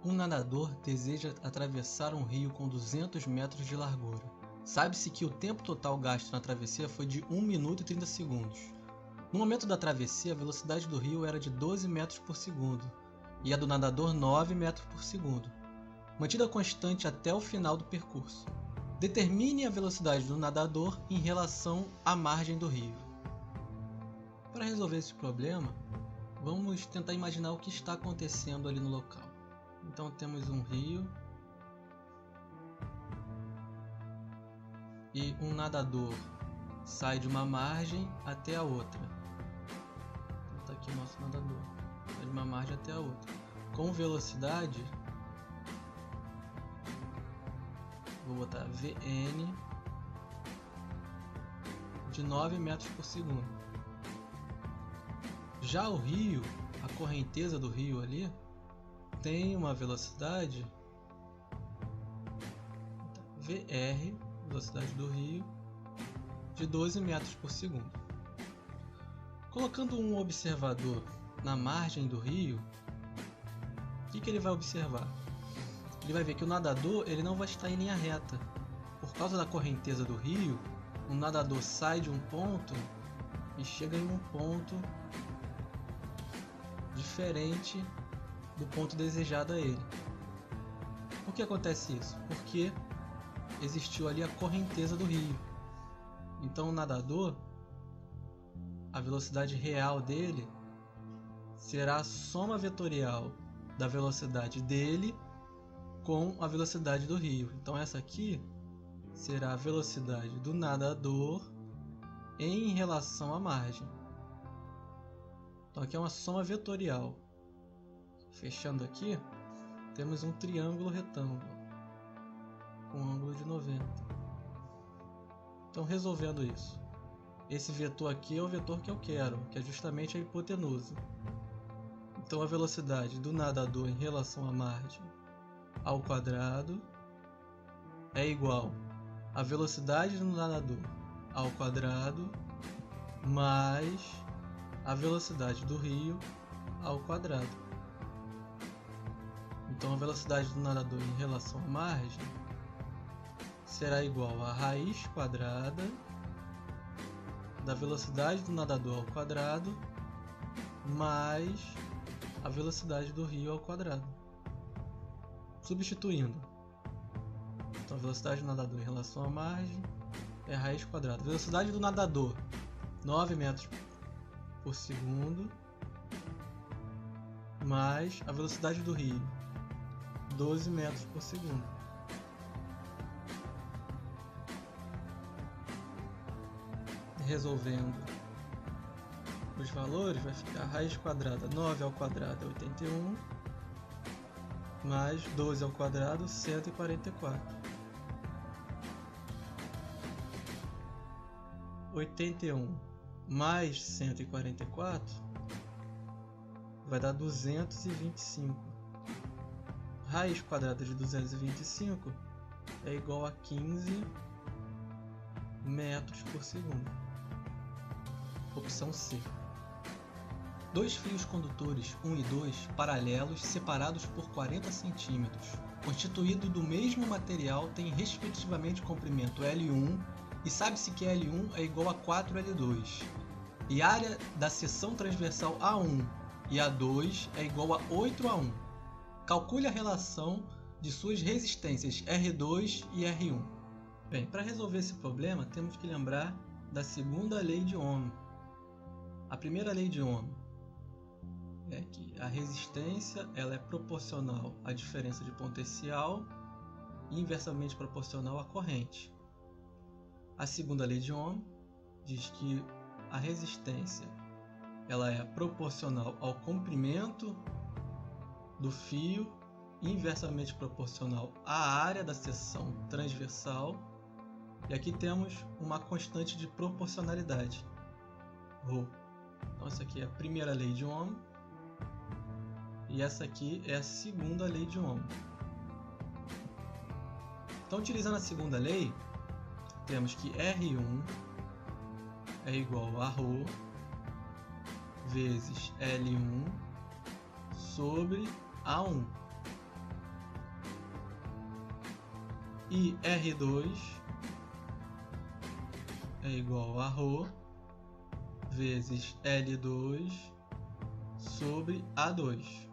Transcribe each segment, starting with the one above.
Um nadador deseja atravessar um rio com 200 metros de largura. Sabe-se que o tempo total gasto na travessia foi de 1 minuto e 30 segundos. No momento da travessia, a velocidade do rio era de 12 metros por segundo e a do nadador 9 metros por segundo, mantida constante até o final do percurso. Determine a velocidade do nadador em relação à margem do rio. Para resolver esse problema, vamos tentar imaginar o que está acontecendo ali no local. Então temos um rio e um nadador sai de uma margem até a outra. Então está aqui o nosso nadador, sai de uma margem até a outra. Com velocidade, vou botar Vn de 9 metros por segundo. Já o rio, a correnteza do rio ali, tem uma velocidade VR, velocidade do rio, de 12 metros por segundo. Colocando um observador na margem do rio, o que ele vai observar? Ele vai ver que o nadador ele não vai estar em linha reta. Por causa da correnteza do rio, o nadador sai de um ponto e chega em um ponto diferente do ponto desejado a ele. Por que acontece isso? Porque existiu ali a correnteza do rio. Então o nadador, a velocidade real dele será a soma vetorial da velocidade dele com a velocidade do rio. Então essa aqui será a velocidade do nadador em relação à margem. Então aqui é uma soma vetorial. Fechando aqui, temos um triângulo retângulo com ângulo de 90. Então resolvendo isso, esse vetor aqui é o vetor que eu quero, que é justamente a hipotenusa. Então a velocidade do nadador em relação à margem ao quadrado é igual à velocidade do nadador ao quadrado mais a velocidade do rio ao quadrado. Então a velocidade do nadador em relação à margem será igual a raiz quadrada da velocidade do nadador ao quadrado mais a velocidade do rio ao quadrado. Substituindo, então a velocidade do nadador em relação à margem é a raiz quadrada. Velocidade do nadador 9 metros por segundo mais a velocidade do rio 12 metros por segundo. Resolvendo os valores, vai ficar raiz quadrada 9 ao quadrado é 81 mais 12 ao quadrado 144. 81 mais 144 vai dar 225. Raiz quadrada de 225 é igual a 15 metros por segundo. Opção C. Dois fios condutores 1 e 2 paralelos separados por 40 cm, constituídos do mesmo material, têm respectivamente comprimento L1 e sabe-se que L1 é igual a 4L2 e a área da seção transversal A1 e A2 é igual a 8A1. Calcule a relação de suas resistências R2 e R1. Bem, para resolver esse problema, temos que lembrar da segunda lei de Ohm. A primeira lei de Ohm é que a resistência ela é proporcional à diferença de potencial e inversamente proporcional à corrente. A segunda lei de Ohm diz que a resistência ela é proporcional ao comprimento do fio e inversamente proporcional à área da seção transversal. E aqui temos uma constante de proporcionalidade, ρ. Então essa aqui é a primeira lei de Ohm e essa aqui é a segunda lei de Ohm. Então, utilizando a segunda lei, temos que R1 é igual a ρ vezes L1 sobre A1. e R2 é igual a ρ vezes L2 sobre A2.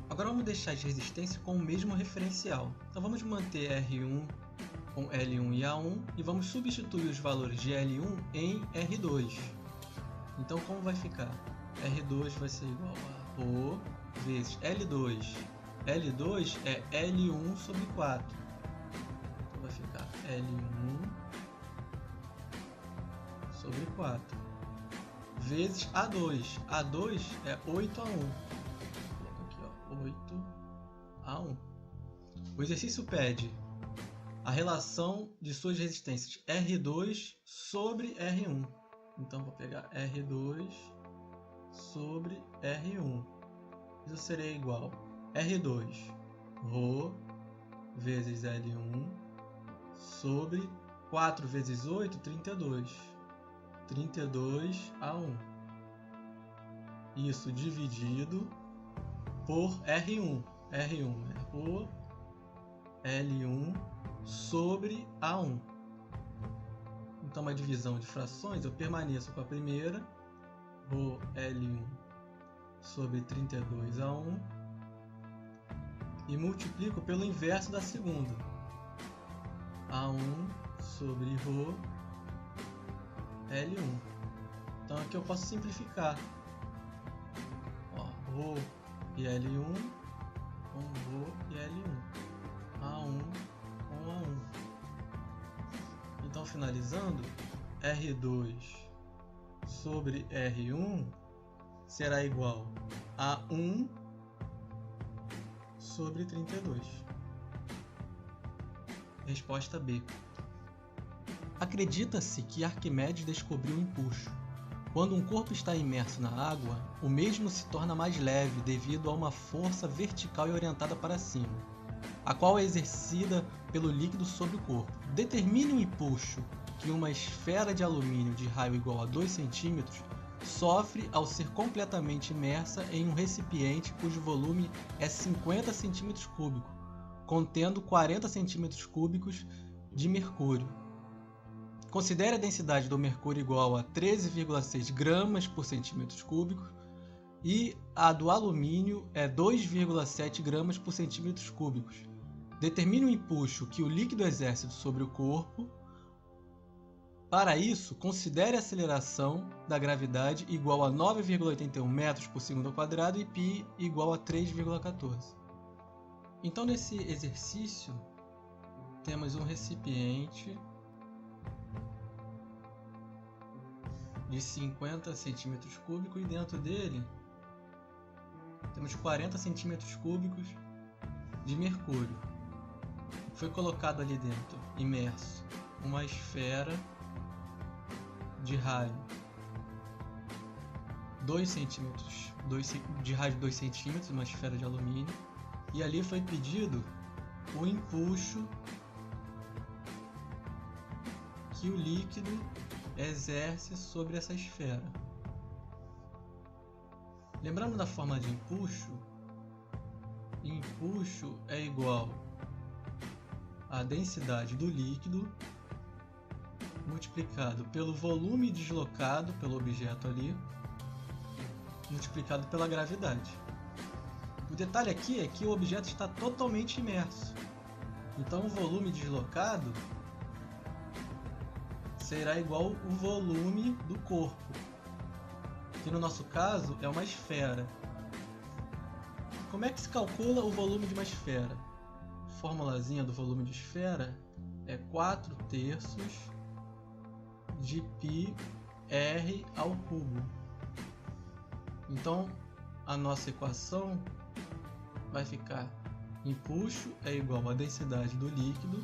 Agora vamos deixar as resistências com o mesmo referencial. Então vamos manter R1 com L1 e A1 e vamos substituir os valores de L1 em R2. Então como vai ficar? R2 vai ser igual a ρ vezes L2. L2 é L1 sobre 4. Então vai ficar L1 sobre 4 vezes A2. A2 é 8 a 1. Vou colocar aqui, ó, 8 a 1. O exercício pede a relação de suas resistências R2 sobre R1. Então vou pegar R2 sobre R1. Isso seria igual a R2 ρ vezes L1 sobre 4 vezes 8, 32. 32 a 1. Isso dividido por R1. R1 é ρ L1 sobre A1. Então, uma divisão de frações, eu permaneço com a primeira, ρ L1 sobre 32 a 1, e multiplico pelo inverso da segunda, A1 sobre ρ L1. Então aqui eu posso simplificar. Ó, ρ e L1 com ρ e L1. A1 com A1. Então finalizando, R2 sobre R1 será igual a 1 sobre 32. Resposta B. Acredita-se que Arquimedes descobriu o empuxo. Quando um corpo está imerso na água, o mesmo se torna mais leve devido a uma força vertical e orientada para cima, a qual é exercida pelo líquido sobre o corpo. Determine o empuxo que uma esfera de alumínio de raio igual a 2 cm sofre ao ser completamente imersa em um recipiente cujo volume é 50 cm3, contendo 40 cm3 de mercúrio. Considere a densidade do mercúrio igual a 13,6 gramas por centímetro cúbico e a do alumínio é 2,7 gramas por centímetros cúbicos. Determine o empuxo que o líquido exerce sobre o corpo. Para isso, considere a aceleração da gravidade igual a 9,81 metros por segundo ao quadrado e π igual a 3,14. Então, nesse exercício, temos um recipiente de 50 centímetros cúbicos e dentro dele temos 40 centímetros cúbicos de mercúrio. Foi colocado ali dentro, imerso, uma esfera de raio 2 centímetros, de raio de 2 centímetros, uma esfera de alumínio, e ali foi pedido o empuxo que o líquido exerce sobre essa esfera. Lembrando da forma de empuxo, empuxo é igual à densidade do líquido multiplicado pelo volume deslocado pelo objeto ali, multiplicado pela gravidade. O detalhe aqui é que o objeto está totalmente imerso, então o volume deslocado será igual o volume do corpo, que no nosso caso é uma esfera. Como é que se calcula o volume de uma esfera? A formulazinha do volume de esfera é 4/3 de πr ao cubo. Então a nossa equação vai ficar: empuxo é igual à densidade do líquido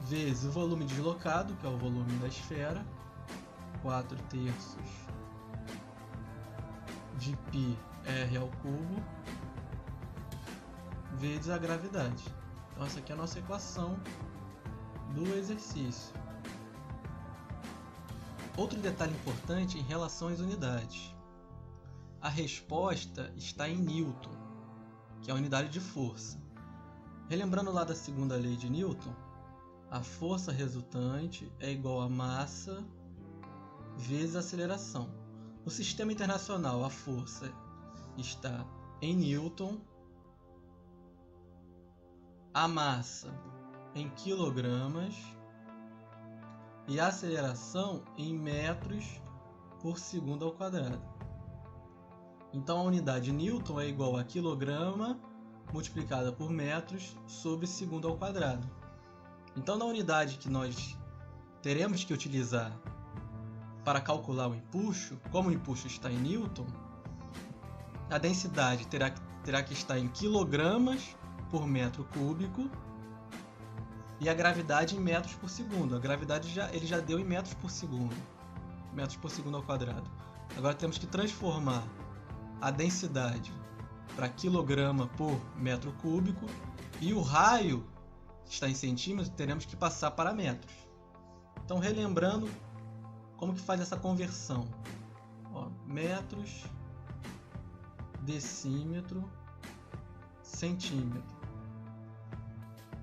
vezes o volume deslocado, que é o volume da esfera, 4/3 de πr ao cubo, vezes a gravidade. Então essa aqui é a nossa equação do exercício. Outro detalhe importante em relação às unidades. A resposta está em Newton, que é a unidade de força. Relembrando lá da segunda lei de Newton, a força resultante é igual a massa vezes a aceleração. No sistema internacional, a força está em Newton, a massa em quilogramas e a aceleração em metros por segundo ao quadrado. Então a unidade Newton é igual a quilograma multiplicada por metros sobre segundo ao quadrado. Então na unidade que nós teremos que utilizar para calcular o empuxo, como o empuxo está em Newton, a densidade terá que estar em quilogramas por metro cúbico e a gravidade em metros por segundo. A gravidade ele já deu em metros por segundo ao quadrado. Agora temos que transformar a densidade para quilograma por metro cúbico e o raio, que está em centímetros, teremos que passar para metros. Então, relembrando como que faz essa conversão. Ó, metros, decímetro, centímetro.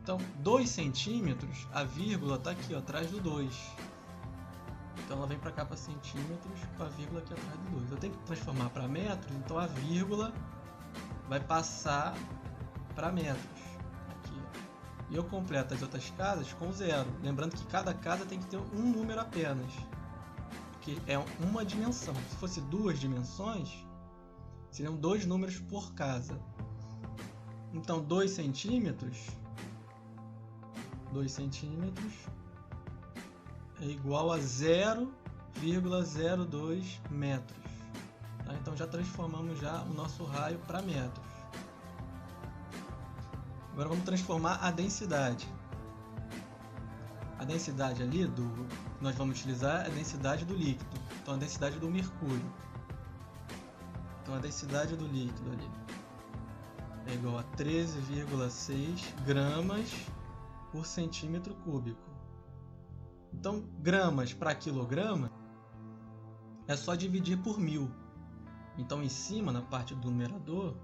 Então, 2 centímetros, a vírgula está aqui, ó, atrás do 2. Então ela vem para cá para centímetros, com a vírgula aqui atrás do 2. Eu tenho que transformar para metros, então a vírgula vai passar para metros. Aqui. E eu completo as outras casas com 0. Lembrando que cada casa tem que ter um número apenas, porque é uma dimensão. Se fosse 2 dimensões, seriam 2 números por casa. Então 2 centímetros é igual a 0,02 metros. Tá? Então já transformamos já o nosso raio para metros. Agora vamos transformar a densidade. A densidade ali que nós vamos utilizar é a densidade do líquido. Então a densidade do mercúrio. Então a densidade do líquido ali é igual a 13,6 gramas por centímetro cúbico. Então, gramas para quilograma é só dividir por 1000. Então, em cima, na parte do numerador,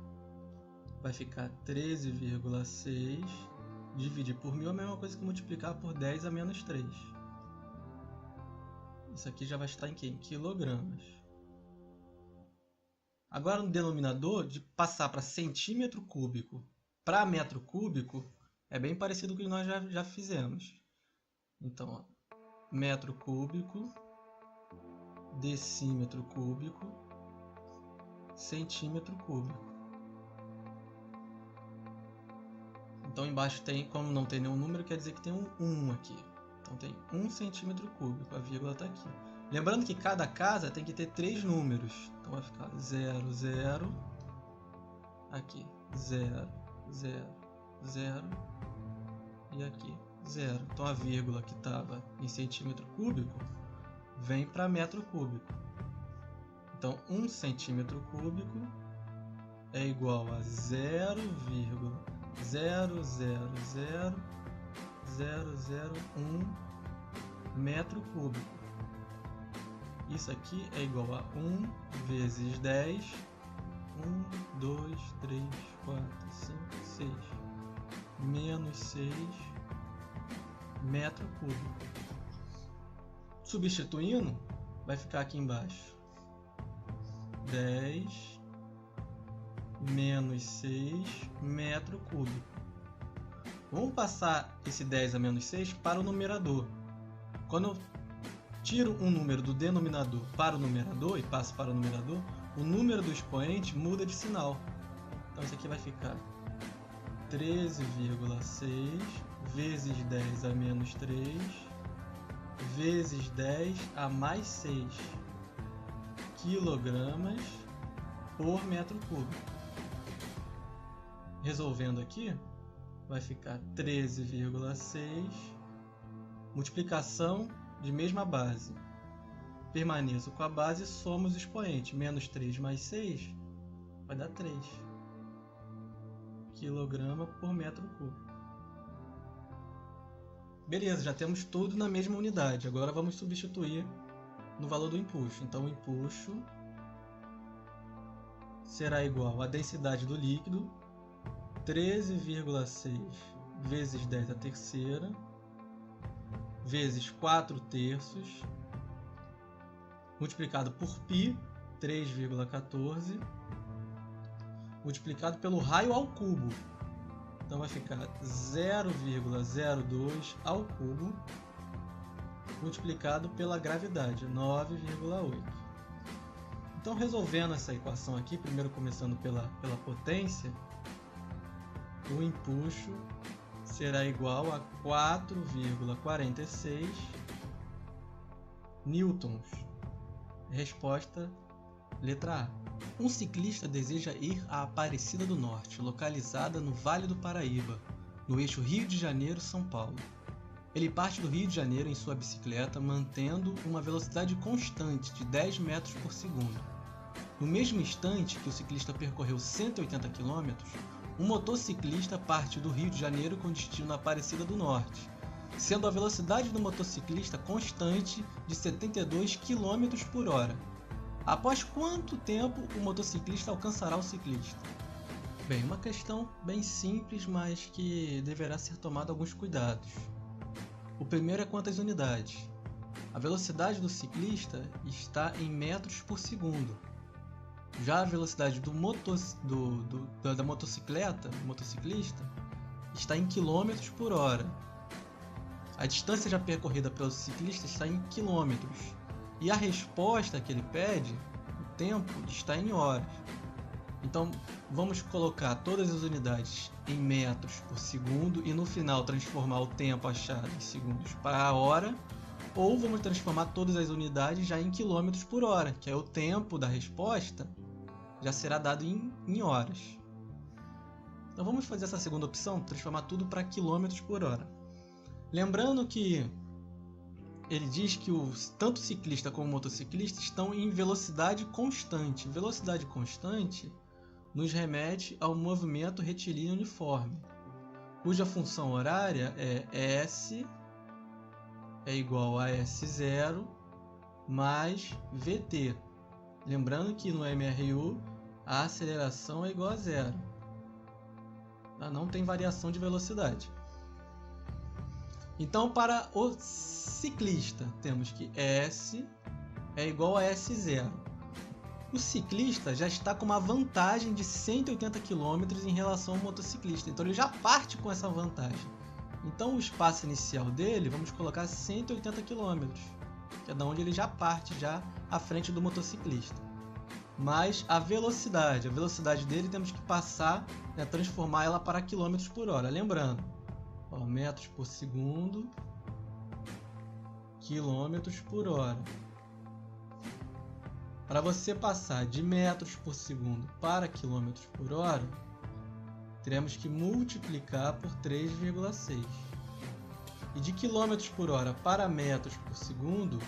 vai ficar 13,6 dividir por 1000 é a mesma coisa que multiplicar por 10 a menos 3. Isso aqui já vai estar em quê? Em quilogramas. Agora, no denominador, de passar para centímetro cúbico para metro cúbico, é bem parecido com o que nós já fizemos. Então, ó, metro cúbico, decímetro cúbico, centímetro cúbico. Então embaixo tem, como não tem nenhum número, quer dizer que tem um 1 aqui. Então tem 1 centímetro cúbico, a vírgula está aqui. Lembrando que cada casa tem que ter 3 números. Então vai ficar 0, 0, aqui 0, 0, 0 e aqui 0. Então a vírgula que estava em centímetro cúbico vem para metro cúbico. Então 1 centímetro cúbico é igual a 0,0000001 metro cúbico. Isso aqui é igual a 1 vezes 10, 1, 2, 3, 4, 5, 6, menos 6 metro cúbico. Substituindo, vai ficar aqui embaixo 10 menos 6 metro cúbico. Vamos passar esse 10 a menos 6 para o numerador. Quando eu tiro um número do denominador para o numerador e passo para o numerador, o número do expoente muda de sinal. Então isso aqui vai ficar 13,6 vezes 10 a menos 3 vezes 10 a mais 6 quilogramas por metro cúbico. Resolvendo aqui, vai ficar 13,6 multiplicação de mesma base. Permaneço com a base e somo os expoentes. Menos 3 mais 6 vai dar 3 quilograma por metro cúbico. Beleza, já temos tudo na mesma unidade. Agora vamos substituir no valor do empuxo. Então o empuxo será igual à densidade do líquido, 13,6 vezes 10 à terceira, vezes 4 terços, multiplicado por π, 3,14, multiplicado pelo raio ao cubo. Então vai ficar 0,02 ao cubo, multiplicado pela gravidade, 9,8. Então, resolvendo essa equação aqui, primeiro começando pela potência, o empuxo será igual a 4,46 newtons. Resposta letra A. Um ciclista deseja ir à Aparecida do Norte, localizada no Vale do Paraíba, no eixo Rio de Janeiro-São Paulo. Ele parte do Rio de Janeiro em sua bicicleta, mantendo uma velocidade constante de 10 metros por segundo. No mesmo instante que o ciclista percorreu 180 km, um motociclista parte do Rio de Janeiro com destino à Aparecida do Norte, sendo a velocidade do motociclista constante de 72 km por hora. Após quanto tempo o motociclista alcançará o ciclista? Bem, uma questão bem simples, mas que deverá ser tomado alguns cuidados. O primeiro é quantas unidades. A velocidade do ciclista está em metros por segundo. Já a velocidade da motocicleta, do motociclista, está em quilômetros por hora. A distância já percorrida pelo ciclista está em quilômetros. E a resposta que ele pede, o tempo, está em horas. Então, vamos colocar todas as unidades em metros por segundo e no final transformar o tempo achado em segundos para a hora, ou vamos transformar todas as unidades já em quilômetros por hora, que é o tempo da resposta já será dado em horas. Então vamos fazer essa segunda opção, transformar tudo para quilômetros por hora. Lembrando que ele diz que tanto o ciclista como o motociclista estão em velocidade constante. Velocidade constante nos remete ao movimento retilíneo uniforme, cuja função horária é S é igual a S0 mais VT. Lembrando que no MRU a aceleração é igual a zero. Não tem variação de velocidade. Então, para o ciclista, temos que S é igual a S0. O ciclista já está com uma vantagem de 180 km em relação ao motociclista. Então, ele já parte com essa vantagem. Então, o espaço inicial dele, vamos colocar 180 km, que é da onde ele já parte já à frente do motociclista. Mas a velocidade dele temos que passar, transformar ela para quilômetros por hora. Lembrando, metros por segundo, quilômetros por hora. Para você passar de metros por segundo para quilômetros por hora, teremos que multiplicar por 3,6. E de quilômetros por hora para metros por segundo,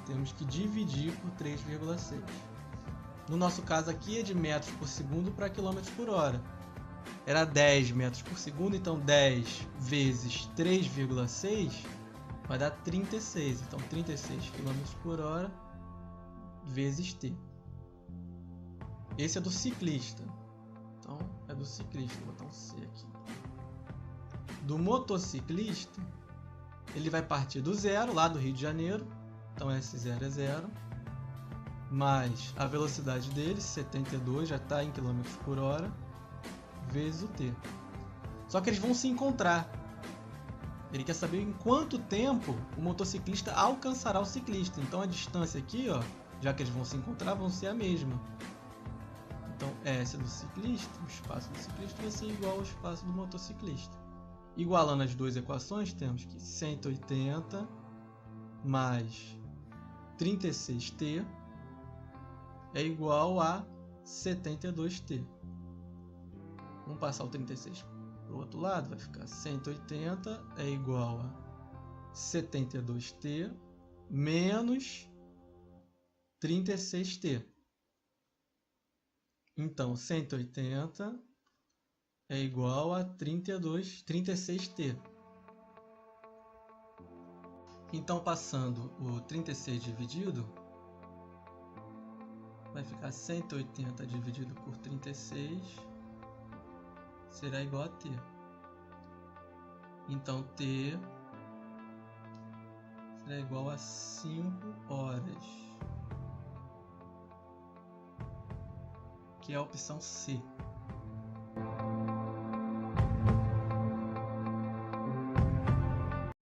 temos que dividir por 3,6. No nosso caso aqui é de metros por segundo para quilômetros por hora. Era 10 metros por segundo, então 10 vezes 3,6 vai dar 36. Então 36 km por hora vezes t. Esse é do ciclista. Então é do ciclista, vou botar um C aqui. Do motociclista, ele vai partir do zero, lá do Rio de Janeiro. Então S0 é 0. Mais a velocidade dele, 72, já está em km por hora, vezes o t. Só que eles vão se encontrar. Ele quer saber em quanto tempo o motociclista alcançará o ciclista. Então a distância aqui, já que eles vão se encontrar, vão ser a mesma. Então S do ciclista, o espaço do ciclista vai ser igual ao espaço do motociclista. Igualando as duas equações, temos que 180 mais 36t é igual a 72t. Vamos passar o 36 para o outro lado, vai ficar 180 é igual a 72t menos 36t. Então, 180 é igual a 36t. Então, passando o 36 dividido, vai ficar 180 dividido por 36 será igual a T. Então T será igual a 5 horas, que é a opção C.